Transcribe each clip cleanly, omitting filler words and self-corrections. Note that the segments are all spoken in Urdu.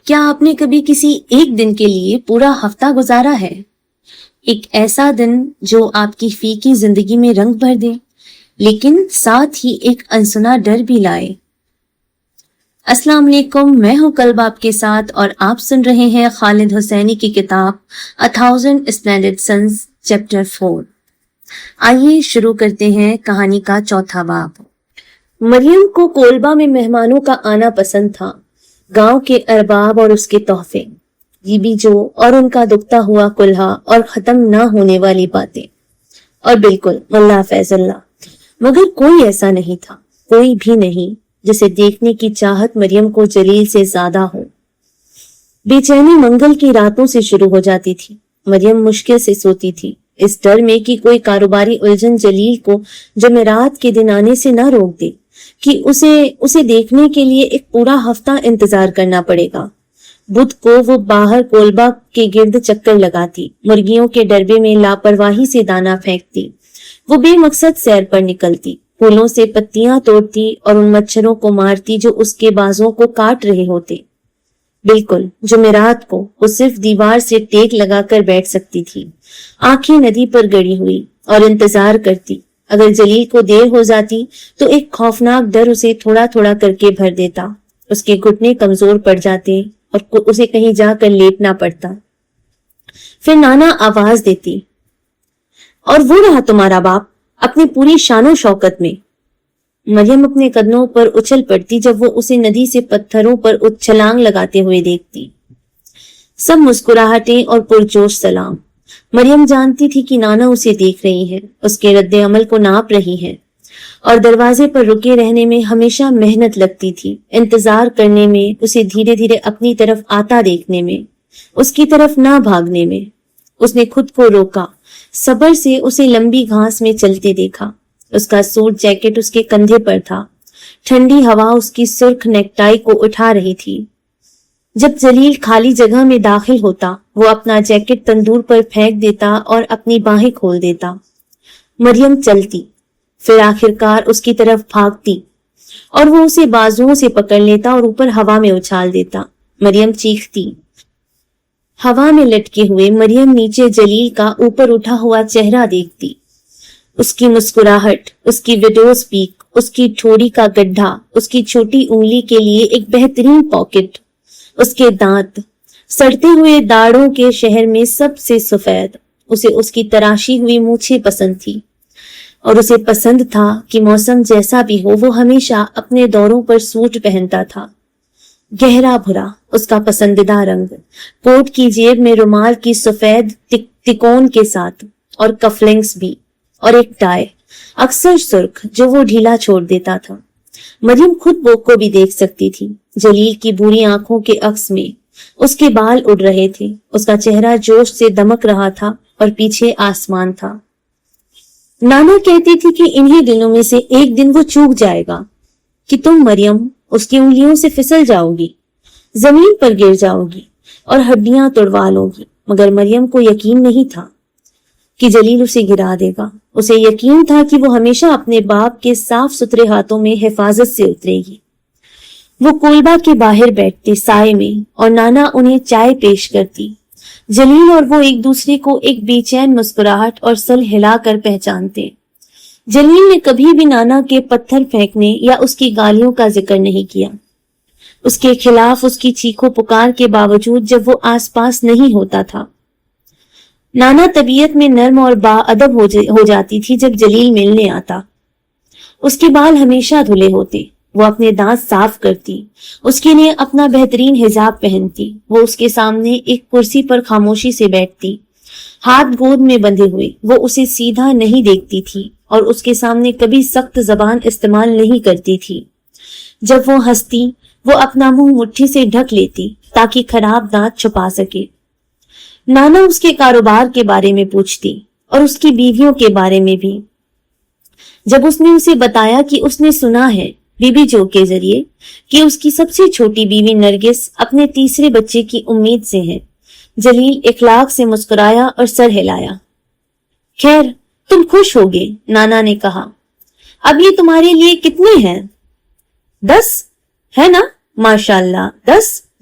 کیا آپ نے کبھی کسی ایک دن کے لیے پورا ہفتہ گزارا ہے؟ ایک ایسا دن جو آپ کی فی کی زندگی میں رنگ بھر دے لیکن ساتھ ہی ایک انسنا ڈر بھی لائے۔ السلام علیکم، میں ہوں کلب آپ کے ساتھ اور آپ سن رہے ہیں خالد حسینی کی کتاب A Thousand Splendid Suns chapter 4۔ آئیے شروع کرتے ہیں کہانی کا چوتھا باب۔ مریم کو کولبا میں مہمانوں کا آنا پسند تھا، گاؤں کے ارباب اور اس کے تحفے، بی جو اور ان کا دکھتا ہوا کلہا اور ختم نہ ہونے والی باتیں، اور بالکل اللہ فیض اللہ، مگر کوئی ایسا نہیں تھا، کوئی بھی نہیں جسے دیکھنے کی چاہت مریم کو جلیل سے زیادہ ہو۔ بے چینی منگل کی راتوں سے شروع ہو جاتی تھی۔ مریم مشکل سے سوتی تھی، اس ڈر میں کہ کوئی کاروباری الجھن جلیل کو جمعرات کے دن آنے سے نہ روک دے، کہ اسے دیکھنے کے لیے ایک پورا ہفتہ انتظار کرنا پڑے گا۔ بدھ کو وہ باہر کولبا کے گرد چکر لگاتی، مرغیوں کے ڈربے میں لاپرواہی سے دانا پھینکتی، وہ بے مقصد سیر پر نکلتی، پھولوں سے پتیاں توڑتی اور ان مچھروں کو مارتی جو اس کے بازوں کو کاٹ رہے ہوتے۔ بالکل جمعرات کو وہ صرف دیوار سے ٹیک لگا کر بیٹھ سکتی تھی، آنکھیں ندی پر گڑی ہوئی، اور انتظار کرتی۔ اگر جلیل کو دیر ہو جاتی تو ایک خوفناک ڈر اسے تھوڑا تھوڑا کر کے بھر دیتا، اس کے گھٹنے کمزور پڑ جاتے اور اسے کہیں جا کر لیٹنا پڑتا۔ پھر نانا آواز دیتی، اور وہ رہا تمہارا باپ اپنی پوری شان و شوکت میں۔ مریم اپنے قدموں پر اچھل پڑتی جب وہ اسے ندی سے پتھروں پر چھلانگ لگاتے ہوئے دیکھتی۔ سب مسکراہٹیں اور پرجوش سلام۔ مریم جانتی تھی کہ نانا اسے دیکھ رہی ہے، اس کے رد عمل کو ناپ رہی ہے، اور دروازے پر رکے رہنے میں ہمیشہ محنت لگتی تھی، انتظار کرنے میں، اسے دھیرے دھیرے اپنی طرف آتا دیکھنے میں، اس کی طرف نہ بھاگنے میں۔ اس نے خود کو روکا، صبر سے اسے لمبی گھاس میں چلتے دیکھا۔ اس کا سوٹ جیکٹ اس کے کندھے پر تھا، ٹھنڈی ہوا اس کی سرخ نیکٹائی کو اٹھا رہی تھی۔ جب جلیل خالی جگہ میں داخل ہوتا، وہ اپنا جیکٹ تندور پر پھینک دیتا اور اپنی باہیں کھول دیتا۔ مریم چلتی، پھر آخرکار اس کی طرف بھاگتی، اور وہ اسے بازوؤں سے پکڑ لیتا اور اوپر ہوا میں اچھال دیتا۔ مریم چیختی۔ ہوا میں لٹکے ہوئے مریم نیچے جلیل کا اوپر اٹھا ہوا چہرہ دیکھتی، اس کی مسکراہٹ، اس کی وڈوز پیک، اس کی ٹھوڑی کا گڈھا، اس کی چھوٹی انگلی کے لیے ایک بہترین پاکٹ، اس کے دانت، سڑتے ہوئے داڑھوں کے شہر میں سب سے سفید۔ اسے اس کی تراشی ہوئی مونچھیں پسند تھی، اور اسے پسند تھا کہ موسم جیسا بھی ہو وہ ہمیشہ اپنے دوروں پر سوٹ پہنتا تھا، گہرا بھورا، اس کا پسندیدہ رنگ، کوٹ کی جیب میں رومال کی سفید تکون کے ساتھ، اور کفلنگز بھی، اور ایک ٹائی، اکثر سرخ، جو وہ ڈھیلا چھوڑ دیتا تھا۔ مریم خود وہ کو بھی دیکھ سکتی تھی، جلیل کی بری آنکھوں کے عکس میں۔ اس کے بال اڑ رہے تھے، اس کا چہرہ جوش سے دمک رہا تھا، اور پیچھے آسمان تھا۔ نانا کہتی تھی کہ انہی دنوں میں سے ایک دن وہ چوک جائے گا، کہ تم مریم اس کی انگلیوں سے پھسل جاؤ گی، زمین پر گر جاؤ گی اور ہڈیاں توڑوا لو گی۔ مگر مریم کو یقین نہیں تھا کہ جلیل اسے گرا دے گا۔ اسے یقین تھا کہ وہ ہمیشہ اپنے باپ کے صاف ستھرے ہاتھوں میں حفاظت سے اترے گی۔ وہ کولبا کے باہر بیٹھتے سائے میں، اور نانا انہیں چائے پیش کرتی۔ جلیل اور وہ ایک دوسرے کو ایک بے چین مسکراہٹ اور سر ہلا کر پہچانتے۔ جلیل نے کبھی بھی نانا کے پتھر پھینکنے یا اس کی گالیوں کا ذکر نہیں کیا، اس کے خلاف اس کی چیخو پکار کے باوجود جب وہ آس پاس نہیں ہوتا تھا۔ نانا طبیعت میں نرم اور با ادب ہو جاتی تھی جب جلیل ملنے آتا۔ اس کے بال ہمیشہ دھلے ہوتے، وہ اپنے دانت صاف کرتی، اس کے لیے اپنا بہترین حجاب پہنتی، وہ اس کے سامنے ایک کرسی پر خاموشی سے بیٹھتی، ہاتھ گود میں بندھے ہوئے۔ وہ اسے سیدھا نہیں دیکھتی تھی اور اس کے سامنے کبھی سخت زبان استعمال نہیں کرتی تھی۔ جب وہ ہنستی، وہ اپنا منہ مٹھی سے ڈھک لیتی تاکہ خراب دانت چھپا سکے۔ نانا اس کے کاروبار کے بارے میں پوچھتی، اور اس کی بیویوں کے بارے میں بھی۔ جب اس نے اسے بتایا کہ اس نے سنا ہے بی جو کے ذریعے کہ اس کی سب سے چھوٹی بیوی نرگس اپنے تیسرے بچے کی امید سے ہے، جلیل اخلاق سے مسکرایا اور سر ہلایا۔ خیر، تم خوش ہوگے، نانا نے کہا۔ اب یہ تمہارے لیے کتنے ہیں؟ 10 ہے نا؟ ماشاءاللہ 10،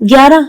11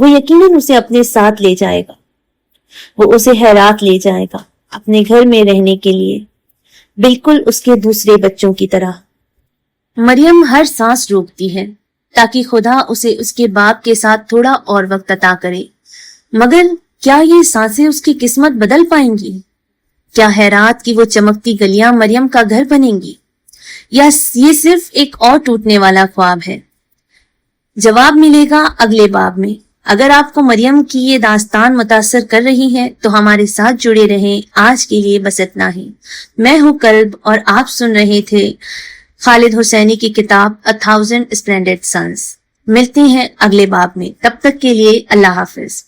وہ یقیناً اسے اپنے ساتھ لے جائے گا. وہ اسے ہیرات لے جائے گا اپنے گھر میں رہنے کے لیے، بالکل اس کے دوسرے بچوں کی طرح. مریم ہر سانس روکتی ہے تاکہ خدا اسے اس کے باپ کے ساتھ تھوڑا اور وقت عطا کرے. مگر کیا یہ سانسیں اس کی قسمت بدل پائیں گی؟ کیا ہیرات کی وہ چمکتی گلیاں مریم کا گھر بنیں گی، یا یہ صرف ایک اور ٹوٹنے والا خواب ہے؟ جواب ملے گا اگلے باب میں. اگر آپ کو مریم کی یہ داستان متاثر کر رہی ہے تو ہمارے ساتھ جڑے رہیں. آج کے لیے بس اتنا ہی. میں ہوں کلب اور آپ سن رہے تھے خالد حسینی کی کتاب A Thousand Splendid Suns. ملتے ہیں اگلے باب میں، تب تک کے لیے اللہ حافظ.